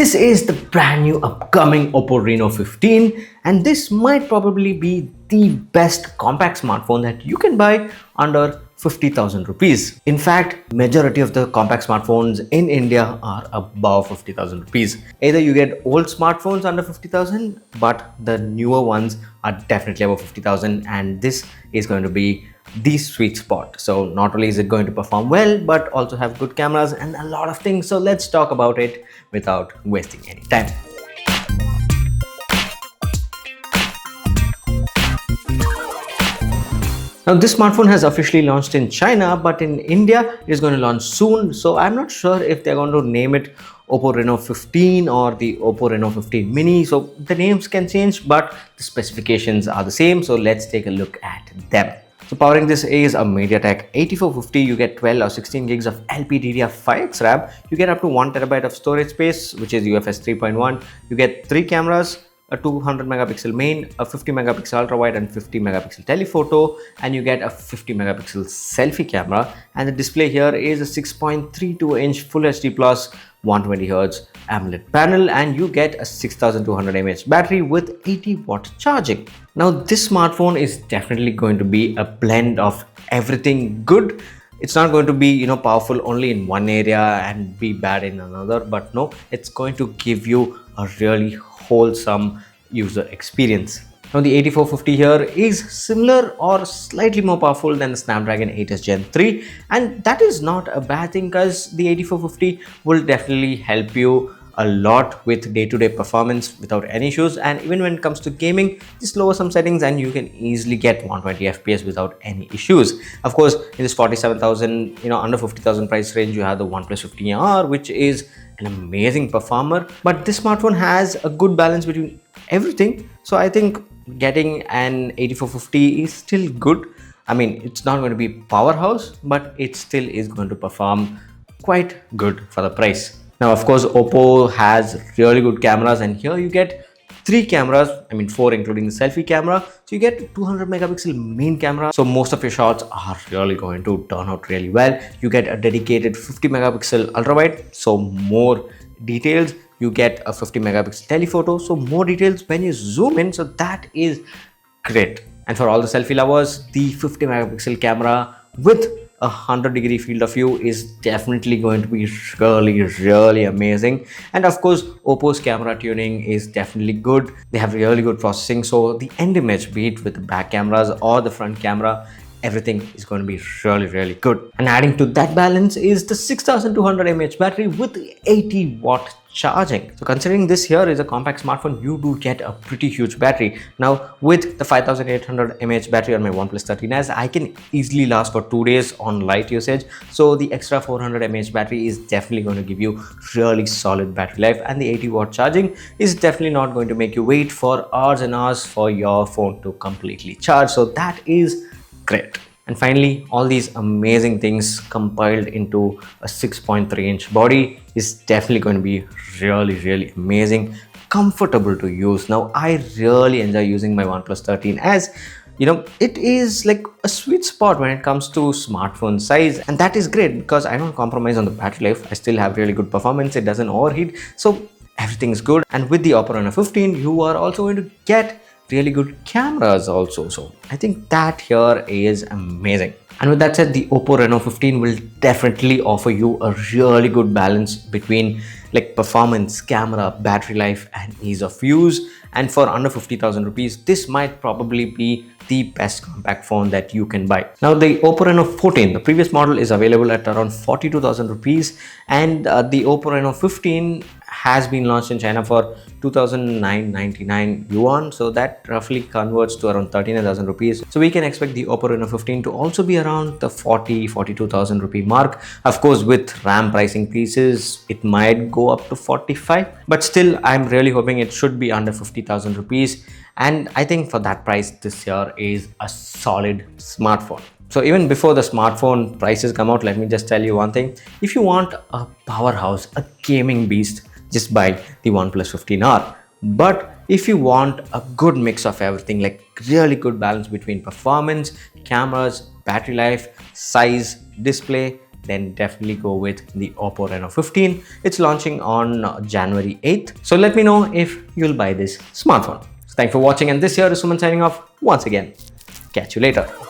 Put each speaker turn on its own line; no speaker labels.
This is the brand new upcoming Oppo Reno 15, and this might probably be the best compact smartphone that you can buy under 50,000 rupees. In fact, majority of the compact smartphones in India are above 50,000 rupees. Either you get old smartphones under 50,000, but the newer ones are definitely above 50,000, and this is going to be the sweet spot. So not only is it going to perform well, but also have good cameras and a lot of things. So let's talk about it without wasting any time. Now this smartphone has officially launched in China, but in India it is going to launch soon. So I'm not sure if they're going to name it Oppo Reno 15 or the Oppo Reno 15 mini. So the names can change, but the specifications are the same. So let's take a look at them. So powering this is a MediaTek 8450. You get 12 or 16 gigs of LPDDR5X RAM. You get up to 1 terabyte of storage space, which is UFS 3.1. You get 3 cameras, a 200 megapixel main, a 50 megapixel ultra wide and 50 megapixel telephoto, and you get a 50 megapixel selfie camera. And the display here is a 6.32 inch Full HD plus 120 Hz AMOLED panel, and you get a 6200 mAh battery with 80 watt charging. Now this smartphone is definitely going to be a blend of everything good. It's not going to be powerful only in one area and be bad in another, but no, it's going to give you a really wholesome user experience. Now the 8450 here is similar or slightly more powerful than the Snapdragon 8s Gen 3, and that is not a bad thing because the 8450 will definitely help you a lot with day-to-day performance without any issues. And even when it comes to gaming, just lower some settings and you can easily get 120 fps without any issues. Of course, in this 47,000 under 50,000 price range, you have the OnePlus 15R, which is an amazing performer, but this smartphone has a good balance between everything. So I think getting an 8450 is still good. I mean, it's not going to be powerhouse, but it still is going to perform quite good for the price. Now, of course, Oppo has really good cameras, and here you get 3 cameras, 4 including the selfie camera. So you get 200 megapixel main camera. So most of your shots are really going to turn out really well. You get a dedicated 50 megapixel ultra wide, so more details. You get a 50 megapixel telephoto, so more details when you zoom in. So that is great. And for all the selfie lovers, the 50 megapixel camera with a 100-degree field of view is definitely going to be really amazing. And of course, Oppo's camera tuning is definitely good. They have really good processing, so the end image, be it with the back cameras or the front camera, everything is going to be really good. And adding to that balance is the 6200 mAh battery with 80 watt charging. So considering this here is a compact smartphone, you do get a pretty huge battery. Now with the 5800 mAh battery on my OnePlus 13s, I can easily last for 2 days on light usage. So the extra 400 mAh battery is definitely going to give you really solid battery life, and the 80 watt charging is definitely not going to make you wait for hours and hours for your phone to completely charge. So that is great. And finally, all these amazing things compiled into a 6.3 inch body is definitely going to be really amazing, comfortable to use. Now I really enjoy using my OnePlus 13 as it is like a sweet spot when it comes to smartphone size, and that is great because I don't compromise on the battery life. I still have really good performance, it doesn't overheat, so everything is good. And with the Oppo Reno 15, you are also going to get really good cameras also. So I think that here is amazing. And with that said, the Oppo Reno 15 will definitely offer you a really good balance between like performance, camera, battery life and ease of use. And for under 50,000 rupees, this might probably be the best compact phone that you can buy. Now the Oppo Reno 14, the previous model, is available at around 42,000 rupees, and the Oppo Reno 15 has been launched in China for 2,999 yuan, so that roughly converts to around 39,000 rupees. So we can expect the Oppo Reno 15 to also be around the 42,000 rupee mark. Of course, with RAM price increases, it might go up to 45, but still I'm really hoping it should be under 50,000 rupees. And I think for that price, this here is a solid smartphone. So even before the smartphone prices come out, let me just tell you one thing. If you want a powerhouse, a gaming beast, just buy the OnePlus 15R. But if you want a good mix of everything, like really good balance between performance, cameras, battery life, size, display, then definitely go with the Oppo Reno 15. It's launching on January 8th. So let me know if you'll buy this smartphone. So thanks for watching, and this here is Suman signing off once again. Catch you later.